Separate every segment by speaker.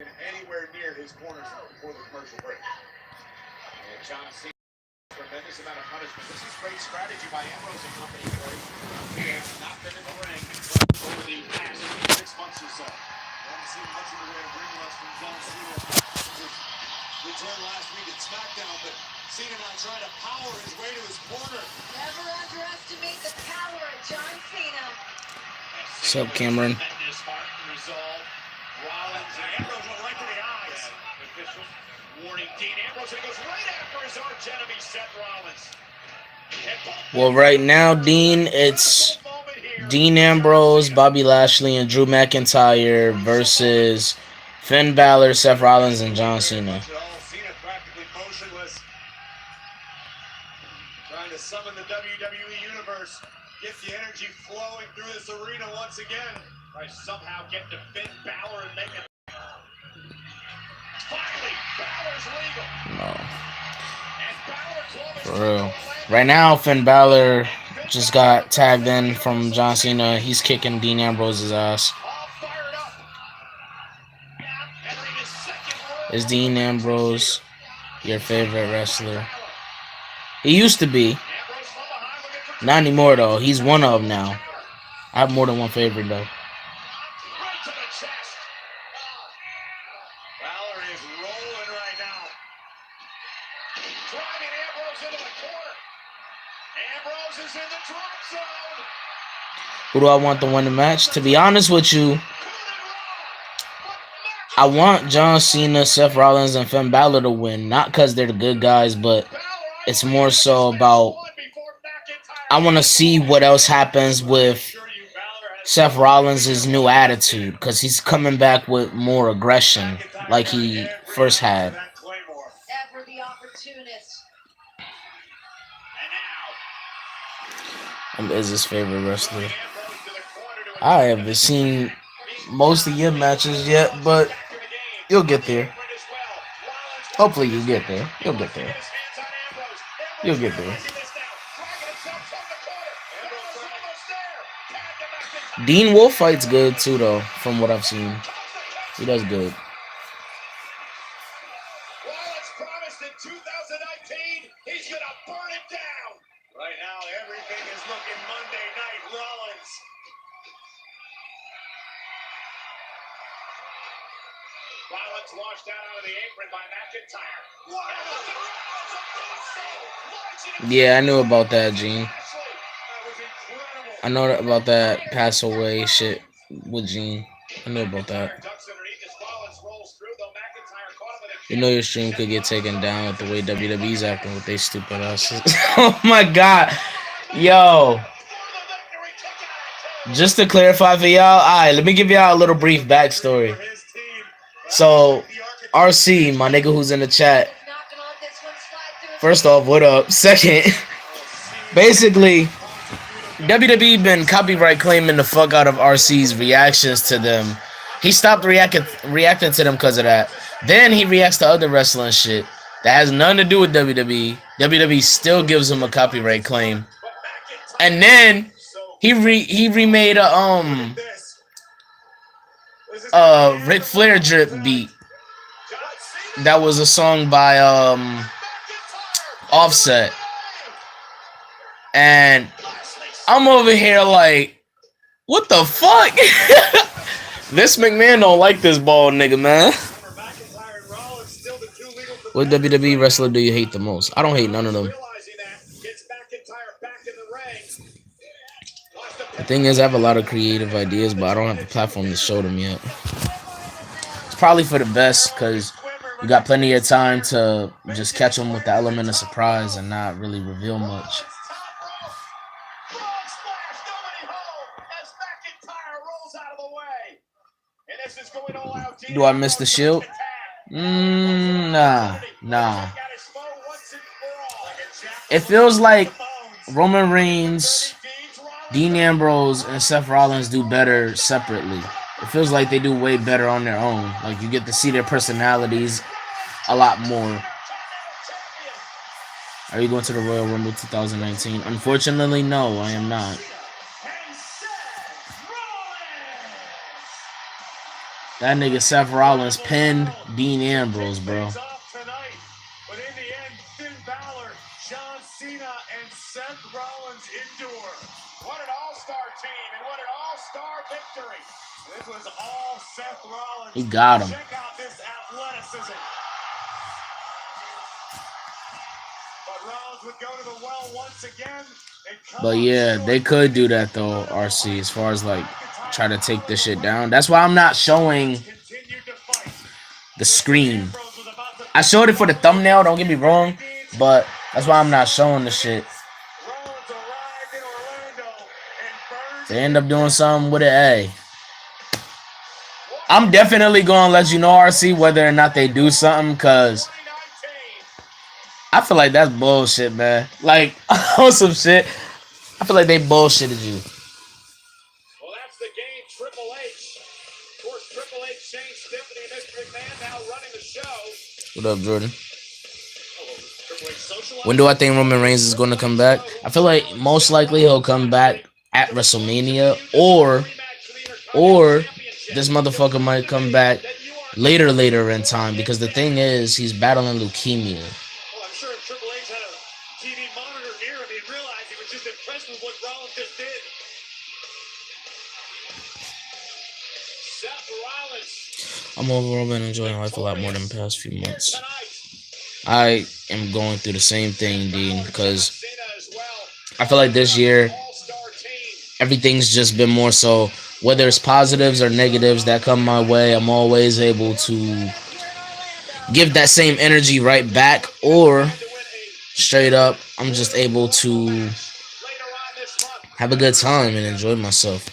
Speaker 1: Anywhere near his corners before the commercial break. And John Cena, tremendous amount of punishment. This is great strategy by Ambrose and company, Corey. He has not been in the ring over the past 6 months or so. Haven't seen much in the way of ring rust from John Cena. His return last week at SmackDown, but Cena now trying to power his way to his corner.
Speaker 2: Never underestimate the power of John Cena.
Speaker 3: What's up, Cameron?
Speaker 1: Rollins and Ambrose went right to the eyes. Official warning Dean Ambrose, and it goes right after his arch enemy Seth Rollins.
Speaker 3: Well, right now, Dean, it's Dean Ambrose, Bobby Lashley, and Drew McIntyre versus Finn Balor, Seth Rollins, and John Cena.
Speaker 1: Cena practically motionless. Trying to summon the WWE Universe. Get the energy flowing through this arena once again. By somehow get to Finn Balor and make it. Finally, Balor's legal.
Speaker 3: No.
Speaker 1: And Balor closes
Speaker 3: For real. Right now, Finn Balor just got tagged in from John Cena. He's kicking Dean Ambrose's ass.
Speaker 1: all fired up. Now entering his second role.
Speaker 3: Is Dean Ambrose your favorite wrestler? He used to be.
Speaker 1: Ambrose from behind looking for
Speaker 3: Not anymore, though. He's one of them now. I have more than one favorite, though.
Speaker 1: right to the chest. Balor is rolling right now. Driving Ambrose into the corner. Ambrose is in the drop zone.
Speaker 3: Who do I want to win the match? To be honest with you, I want John Cena, Seth Rollins, and Finn Balor to win. Not because they're the good guys, but it's more so about I want to see what else happens with Seth Rollins' new attitude, because he's coming back with more aggression like he first had.
Speaker 2: Ever the opportunist.
Speaker 3: Is his favorite wrestler. I haven't seen most of your matches yet, but you'll get there. Hopefully you get there. You'll get there. You'll get there. Dean Wolf fights good too, though, from what I've seen. He does good.
Speaker 1: Rollins promised in 2019 he's going to burn it down. Right now, everything is looking Monday Night Rollins. Rollins launched down out of the apron by McIntyre.
Speaker 3: Yeah, I knew about that, Gene.
Speaker 1: That was incredible.
Speaker 3: I know about that pass away shit with Gene. I know about that.
Speaker 1: Ducks underneath as Rollins rolls through, though McIntyre caught him with a
Speaker 3: You know your stream could get taken down with the way WWE's acting with their stupid asses. Oh my god. Yo. Just to clarify for y'all, alright, let me give y'all a little brief backstory.
Speaker 1: his team.
Speaker 3: So, RC, my nigga who's in the chat,
Speaker 2: Not gonna let this one slide through.
Speaker 3: first off, what up? Second, basically, WWE been copyright claiming the fuck out of RC's reactions to them. He stopped reacting to them because of that. Then he reacts to other wrestling shit that has nothing to do with WWE. WWE still gives him a copyright claim. And then he remade a Ric Flair drip beat. That was a song by Offset. And I'm over here like, what the fuck? Vince McMahon don't like this bald nigga, man.
Speaker 1: McIntyre and Rollins still the two legal
Speaker 3: What WWE wrestler do you hate the most? I don't hate none of them.
Speaker 1: realizing that gets McIntyre back in the ring.
Speaker 3: The thing is, I have a lot of creative ideas, but I don't have the platform to show them yet. It's probably for the best, because you got plenty of time to just catch them with the element of surprise and not really reveal much. Do I miss the Shield? Nah. It feels like Roman Reigns, Dean Ambrose, and Seth Rollins do better separately. It feels like they do way better on their own. Like, you get to see their personalities a lot more. Are you going to the Royal Rumble 2019? Unfortunately, no, I am not. That nigga Seth Rollins pinned Dean Ambrose, bro.
Speaker 1: Things off tonight, but in the end, Finn Balor, John Cena, and Seth Rollins endure. What an all-star team and what an all-star victory. This was all Seth Rollins.
Speaker 3: He got him.
Speaker 1: Check out this athleticism. But Rollins would go to the well once again. And come
Speaker 3: But
Speaker 1: up
Speaker 3: yeah,
Speaker 1: short.
Speaker 3: they could do that though, RC, as far as like try to take this shit down. That's why I'm not showing
Speaker 1: Continued to fight.
Speaker 3: the screen.
Speaker 1: Ambrose was about to
Speaker 3: I showed it for the thumbnail, don't get me wrong, but that's why I'm not showing the shit.
Speaker 1: Rollins arrived in Orlando and Burns
Speaker 3: They end up doing something with it, hey. I'm definitely gonna let you know, RC, whether or not they do something, cause
Speaker 1: 2019.
Speaker 3: I feel like that's bullshit, man. Like, on some shit, I feel like they bullshitted you.
Speaker 1: Well, that's the game. Triple H. Of course, Triple H, Shane Stephanie, and Mr. McMahon now running the show.
Speaker 3: What up, Jordan?
Speaker 1: Triple H socializing.
Speaker 3: When do I think Roman Reigns is gonna come back? I feel like most likely he'll come back at WrestleMania, or this motherfucker might come back later in time, because the thing is, he's battling leukemia.
Speaker 1: Well, I'm sure if Triple H had a TV monitor near him, he'd realize he was just impressed with what Rollins just did. Seth Rollins
Speaker 3: I'm overall been enjoying life a lot more than the past few months.
Speaker 1: tonight.
Speaker 3: I am going through the same thing, Dean, because
Speaker 1: Cena as well.
Speaker 3: I feel like this year
Speaker 1: All-star team.
Speaker 3: everything's just been more so, whether it's positives or negatives that come my way, I'm always able to give that same energy right back, or
Speaker 1: To win a
Speaker 3: straight up, I'm just able to
Speaker 1: later on this month.
Speaker 3: have a good time and enjoy myself.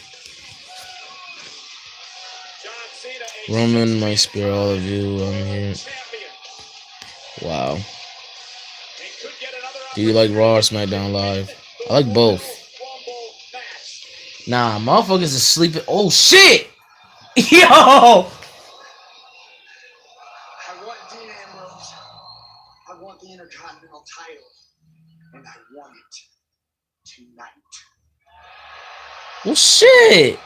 Speaker 1: John Cena, a
Speaker 3: Roman, my spirit, all of you, I'm here.
Speaker 1: champion.
Speaker 3: Wow.
Speaker 1: He could get another
Speaker 3: Do you like Raw or SmackDown Live? I like both.
Speaker 1: Rumble match.
Speaker 3: Nah, motherfuckers is sleeping. Oh, shit! Yo!
Speaker 4: I want Dean Ambrose. I want the Intercontinental title. And I want it tonight.
Speaker 3: Well, shit!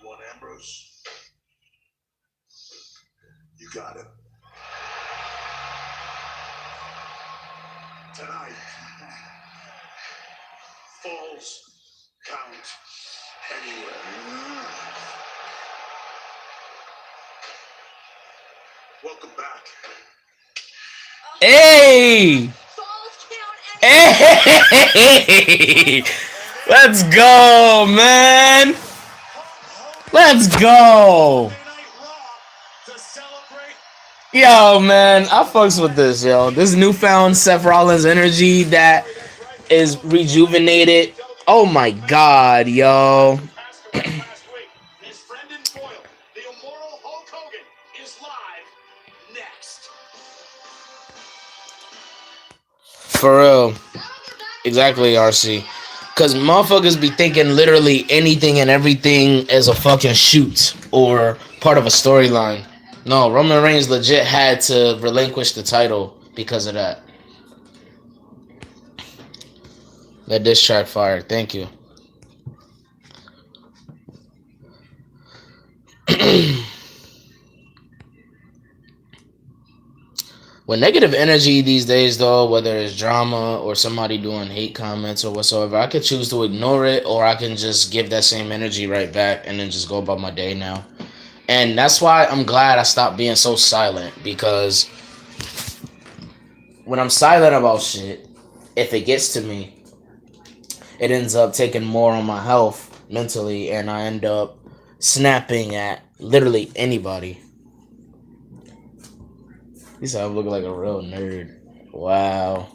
Speaker 5: You want Ambrose? You got him. Tonight, falls count anywhere. Welcome back.
Speaker 3: Hey!
Speaker 2: Falls count and
Speaker 3: Hey! Let's go, man! Let's go!
Speaker 1: Monday Night Raw to celebrate.
Speaker 3: Yo, man, I fucks with this, yo. This newfound Seth Rollins energy that is rejuvenated. Oh my god, yo.
Speaker 1: Passed away last week. His friend and foil, the immortal Hulk Hogan, is live next.
Speaker 3: For real. Exactly, RC. Because motherfuckers be thinking literally anything and everything is a fucking shoot or part of a storyline. No, Roman Reigns legit had to relinquish the title because of that. That diss track fired. Thank you. With negative energy these days, though, whether it's drama or somebody doing hate comments or whatsoever, I could choose to ignore it, or I can just give that same energy right back and then just go about my day now. And that's why I'm glad I stopped being so silent, because when I'm silent about shit, if it gets to me, it ends up taking more on my health mentally, and I end up snapping at literally anybody. He said I'm looking like a real nerd. Wow.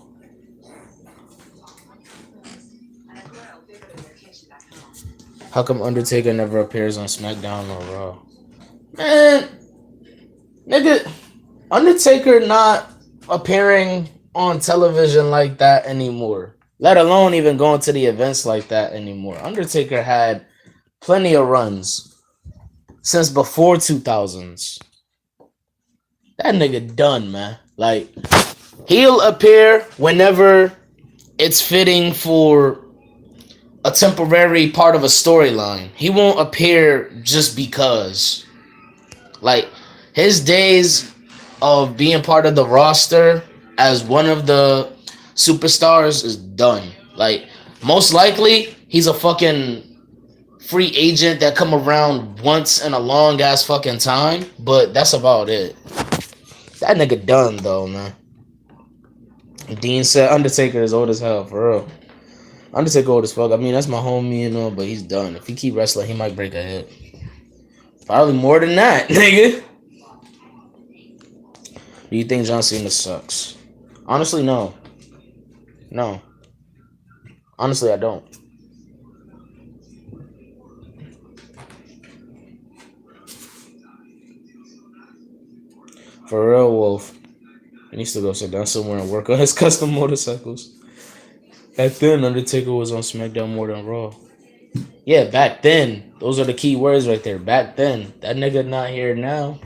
Speaker 3: How come Undertaker never appears on SmackDown or Raw? Man, nigga, Undertaker not appearing on television like that anymore. Let alone even going to the events like that anymore. Undertaker had plenty of runs since before 2000s. That nigga done, man. Like, he'll appear whenever it's fitting for a temporary part of a storyline. He won't appear just because. Like his days of being part of the roster as one of the superstars is done. Like most likely he's a fucking free agent that come around once in a long ass fucking time, but that's about it. That nigga done though, man. Dean said Undertaker is old as hell, for real. Undertaker old as fuck. I mean, that's my homie, you know, but he's done. If he keep wrestling, he might break a hip. Probably more than that, nigga. Do you think John Cena sucks? Honestly, no. No. Honestly, I don't. For real, Wolf. He needs to go sit down somewhere and work on his custom motorcycles. Back then, Undertaker was on SmackDown more than Raw. Yeah, back then. Those are the key words right there. Back then. That nigga not here now.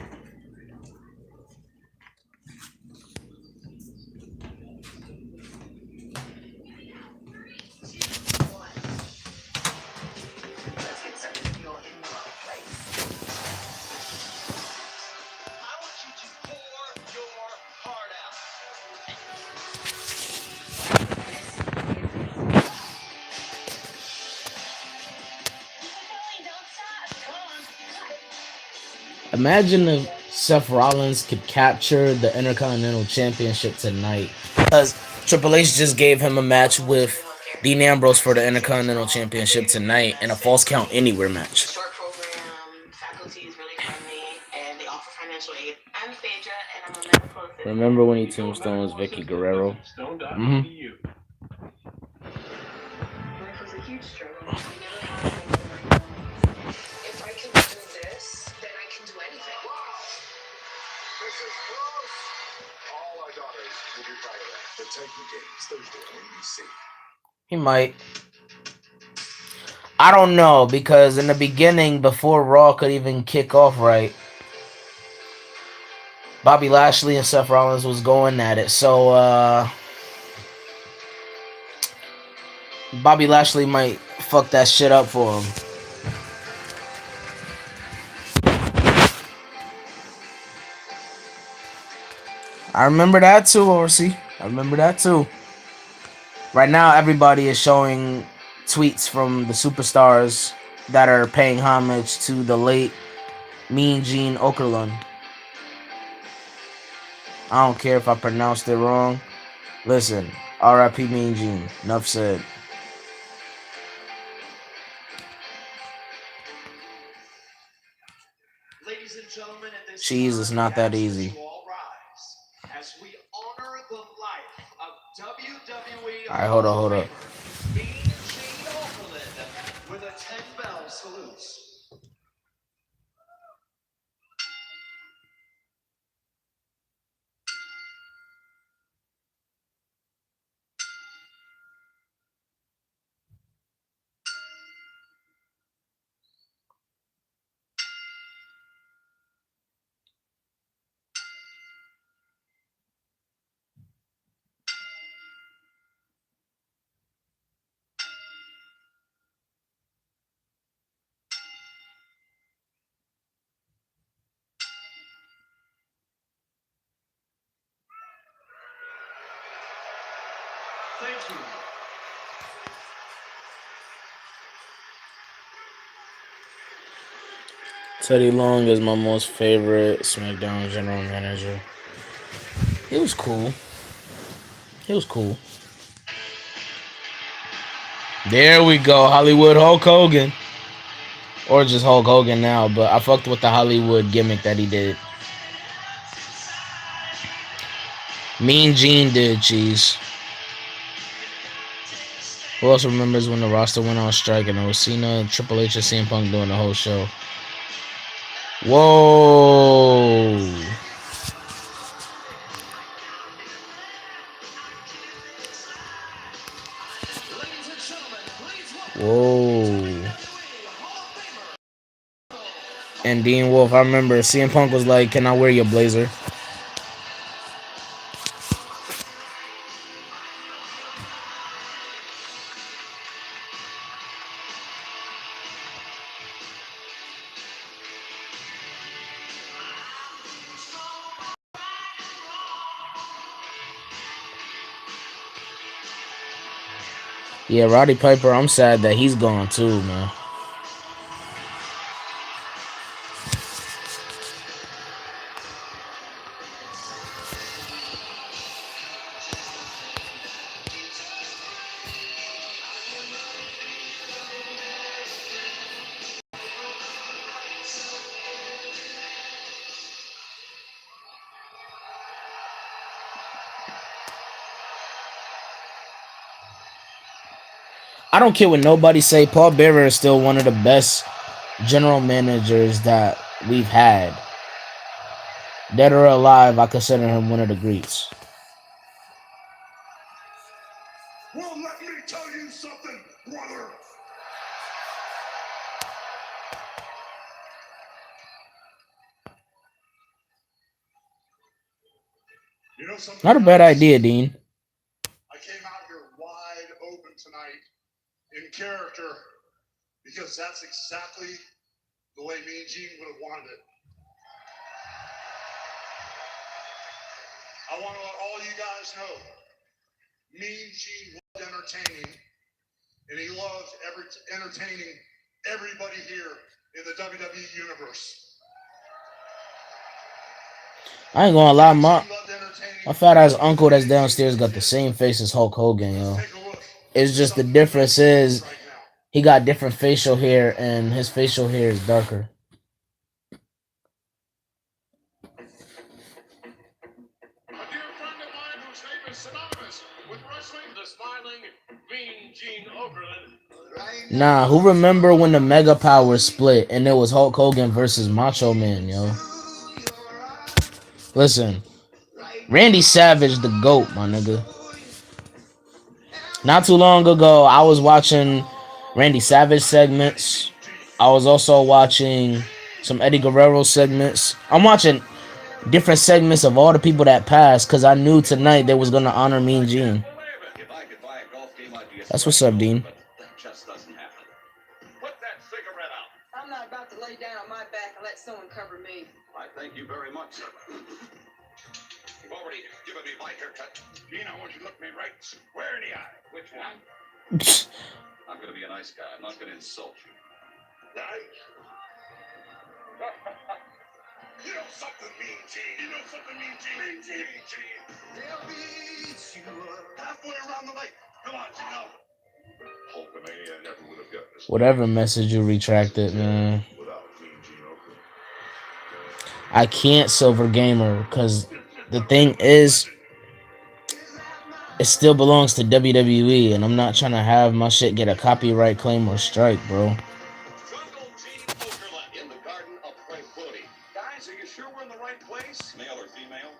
Speaker 3: Imagine if Seth Rollins could capture the Intercontinental Championship tonight. Because Triple H just gave him a match with Dean Ambrose for the Intercontinental Championship tonight in a Falls Count Anywhere match.
Speaker 6: Short program, faculty is really friendly, and they offer financial aid. I'm Phaedra, and I'm a medical assistant.
Speaker 3: Remember when he tombstones Vicky Guerrero? Mm-hmm.
Speaker 2: Life was a huge struggle. If I can do this, then I can do anything.
Speaker 5: Mrs. Cross! All our daughters will be proud of that. The Titan Games, Thursday on NBC.
Speaker 3: He might. I don't know, because in the beginning, before Raw could even kick off right, Bobby Lashley and Seth Rollins was going at it. So, Bobby Lashley might fuck that shit up for him. I remember that too, Orsi. I remember that too. Right now, everybody is showing tweets from the superstars that are paying homage to the late Mean Gene Okerlund. I don't care if I pronounced it wrong. Listen, R.I.P. Mean Gene. Enough said.
Speaker 4: Ladies and gentlemen, at this
Speaker 3: Jeez,
Speaker 4: time,
Speaker 3: it's not that easy.
Speaker 4: all rise as we honor the life of WWE.
Speaker 3: Alright, hold up.
Speaker 4: Mean Gene Okerlund with a 10-bell salute. Thank you.
Speaker 3: Teddy Long is my most favorite SmackDown general manager. He was cool. There we go, Hollywood Hulk Hogan. Or just Hulk Hogan now, but I fucked with the Hollywood gimmick that he did. Mean Gene did, cheese. Who else remembers when the roster went on strike and it was Cena, Triple H, and CM Punk doing the whole show? Whoa. Whoa. And Dean Wolf, I remember CM Punk was like, "Can I wear your blazer?" Yeah, Roddy Piper, I'm sad that he's gone too, man. I don't care what nobody say. Paul Bearer is still one of the best general managers that we've had. Dead or alive, I consider him one of the greats.
Speaker 5: Well, let me tell you something, brother. You know something?
Speaker 3: Not a bad idea, Dean.
Speaker 5: I came out here wide open tonight in character because that's exactly the way me and Gene would have wanted it. I want to let all you guys know, me and Gene loved entertaining, and he loved entertaining everybody here in the WWE universe.
Speaker 3: I ain't gonna lie,
Speaker 5: Gene
Speaker 3: my
Speaker 5: loved entertaining.
Speaker 3: fat ass uncle that's downstairs got the same face as Hulk Hogan, yo.
Speaker 5: Take a look.
Speaker 3: It's just the difference is he got different facial hair and his facial hair is darker.
Speaker 1: A dear friend of mine whose name is synonymous with wrestling, the smiling, mean Gene Okerlund.
Speaker 3: Nah, who remember when the Mega Powers split and it was Hulk Hogan versus Macho Man, yo? Listen, Randy Savage, the GOAT, my nigga. Not too long ago, I was watching Randy Savage segments. I was also watching some Eddie Guerrero segments. I'm watching different segments of all the people that passed because I knew tonight they was gonna honor Mean Gene.
Speaker 1: If I could buy a golf game, I'd be a
Speaker 3: That's what's up, Dean.
Speaker 1: but that just doesn't happen. Put that cigarette out.
Speaker 2: I'm not about to lay down on my back and let someone cover me.
Speaker 1: I thank you very much. You've already given me my haircut. Gene, I want you to look me right square in the eye. Which one? I'm going to be a nice guy. I'm not going to insult you. Nice?
Speaker 5: You know something, Mean Gene. You know something, Mean Gene. Mean Gene. Mean Gene. They'll beat you up halfway around the lake. Come on, Gene. Hulkamania never would have gotten this.
Speaker 3: Whatever message you retracted, man.
Speaker 5: Without Mean Gene Okerlund.
Speaker 3: I can't Silver Gamer because the thing is, it still belongs to WWE, and I'm not trying to have my shit get a copyright claim or strike, bro.
Speaker 1: Jungle Gene Okerlund in the Garden of Tranquility. Guys, are you sure we're in the right place? Male or female?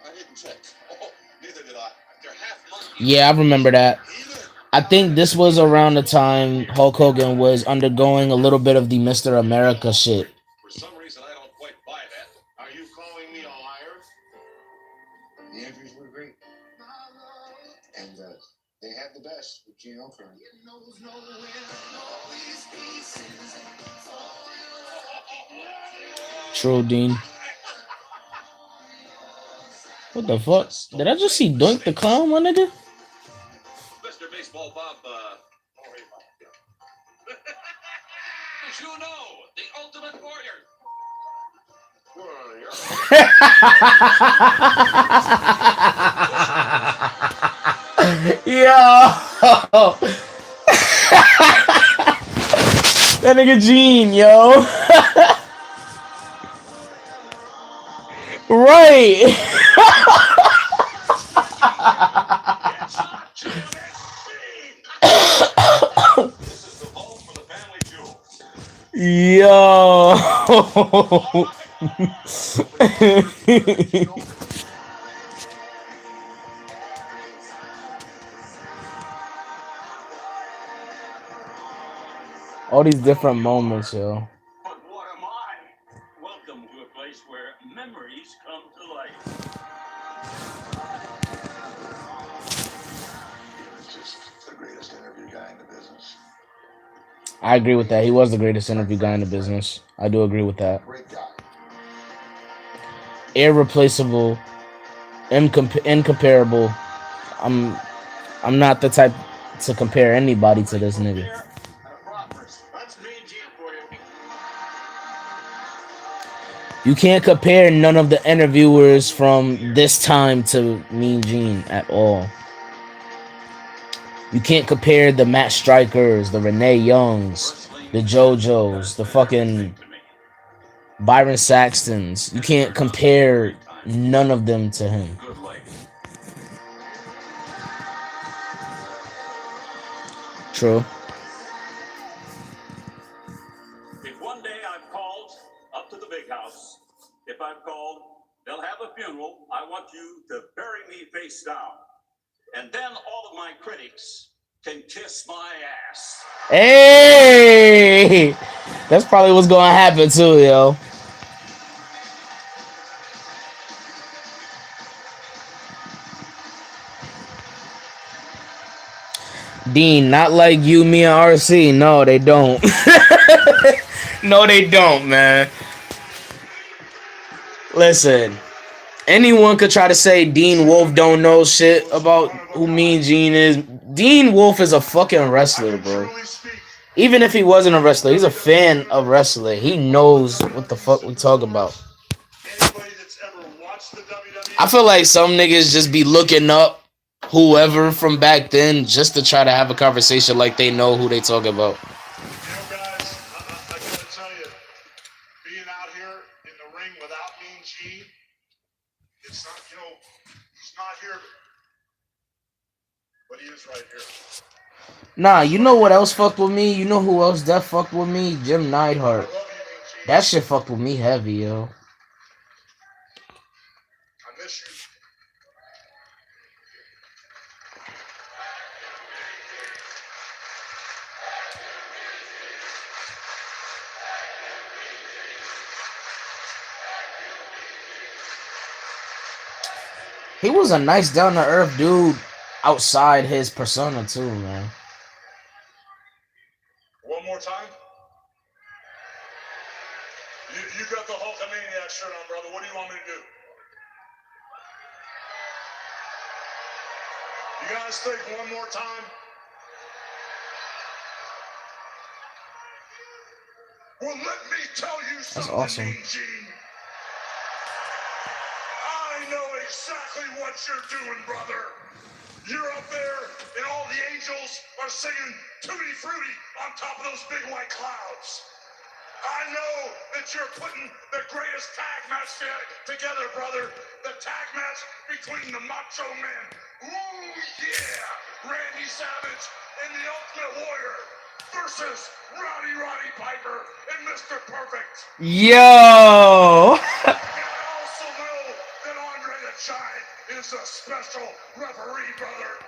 Speaker 1: I didn't check. Oh, neither did I. They're half monkey.
Speaker 3: Yeah, I remember that. I think this was around the time Hulk Hogan was undergoing a little bit of the Mr. America shit.
Speaker 1: For some reason, I don't quite buy that. Are you calling me a liar?
Speaker 4: The entries were great. And they had the best with Gene Okerlund.
Speaker 3: True, Dean. What the fuck? Did I just see Doink the Clown, my nigga?
Speaker 1: Mr. Baseball Bob, as you know, the Ultimate Warrior.
Speaker 3: Yo! That nigga Gene, yo! Right!
Speaker 1: This is the home for the family jewels.
Speaker 3: Yo! All these different moments, yo.
Speaker 1: But what am I? Welcome to a place where memories come to life.
Speaker 5: He was just the greatest interview guy in the business.
Speaker 3: I agree with that. He was the greatest interview guy in the business. I do agree with that.
Speaker 5: Great guy.
Speaker 3: Irreplaceable, incomparable. I'm not the type to compare anybody to this nigga.
Speaker 1: That's Mean Gene for you.
Speaker 3: You can't compare none of the interviewers from this time to Mean Gene at all. You can't compare the Matt Strikers, the Renee Youngs, the JoJos, the fucking Byron Saxtons. You can't compare none of them to him. True.
Speaker 7: If one day I'm called up to the big house, if I'm called, they'll have a funeral. I want you to bury me face down. And then all of my critics can kiss my ass.
Speaker 3: Hey! That's probably what's gonna happen too, yo. Dean, not like you, me, and RC. No, they don't. No, they don't, man. Listen, anyone could try to say Dean Wolf don't know shit about who Mean Gene is. Dean Wolf is a fucking wrestler, bro. Even if he wasn't a wrestler, he's a fan of wrestling. He knows what the fuck we talk about. I feel like some niggas just be looking up whoever from back then just to try to have a conversation like they know who they talk about.
Speaker 5: You know, guys, I gotta tell you, being out here in the ring without Mean Gene, it's not, you know, he's not here, but he is right here.
Speaker 3: Nah, you know what else fucked with me? You know who else that fucked with me? Jim Neidhart. That shit fucked with me heavy, yo.
Speaker 5: I miss you.
Speaker 3: He was a nice down-to-earth dude outside his persona too, man.
Speaker 5: One more time. You got the Hulkamaniac shirt on, brother. What do you want me to do? You guys think one more time? Well, let me tell you something,
Speaker 3: awesome.
Speaker 5: Mean Gene. I know exactly what you're doing, brother. You're up there, and all the angels are singing Tutti Frutti on top of those big white clouds. I know that you're putting the greatest tag match together, brother. The tag match between the Macho Man, ooh yeah, Randy Savage, and the Ultimate Warrior versus Roddy Piper and Mr. Perfect.
Speaker 3: Yo!
Speaker 5: And I also know that Andre the Giant is a special referee, brother.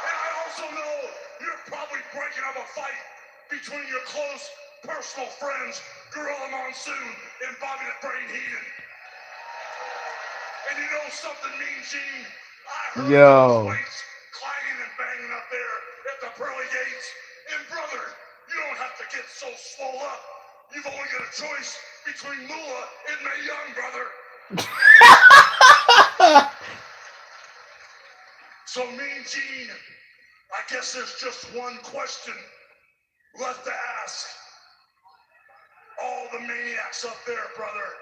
Speaker 5: And I also know you're probably breaking up a fight between your close personal friends, Gorilla Monsoon and Bobby the Brain Heenan. And you know something, Mean Gene? I heard those weights clanging and banging up there at the pearly gates. And brother, you don't have to get so swole up. You've only got a choice between Moolah and Mae Young, brother. So Mean Gene, I guess there's just one question left to ask all the maniacs up there, brother.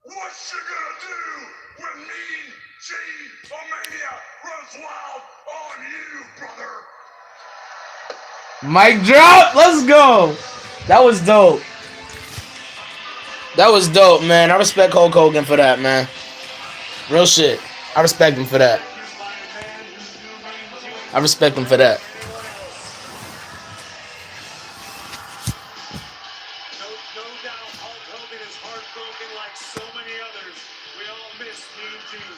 Speaker 5: What you gonna do when Mean Gene Omania runs wild on you, brother?
Speaker 3: Mic drop. Let's go. That was dope. That was dope, man. I respect Hulk Hogan for that, man. Real shit. I respect him for that. I respect him for that.
Speaker 7: No doubt Hulk Hogan is heartbroken like so many others. We all miss Mean Gene.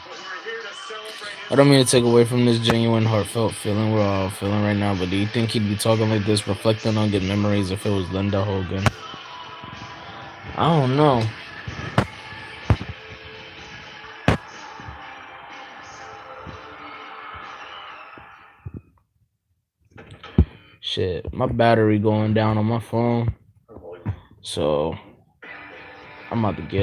Speaker 7: But we're here to celebrate him.
Speaker 3: I don't mean to take away from this genuine, heartfelt feeling we're all feeling right now, but do you think he'd be talking like this, reflecting on good memories if it was Linda Hogan? I don't know. Shit, my battery going down on my phone, so I'm about to get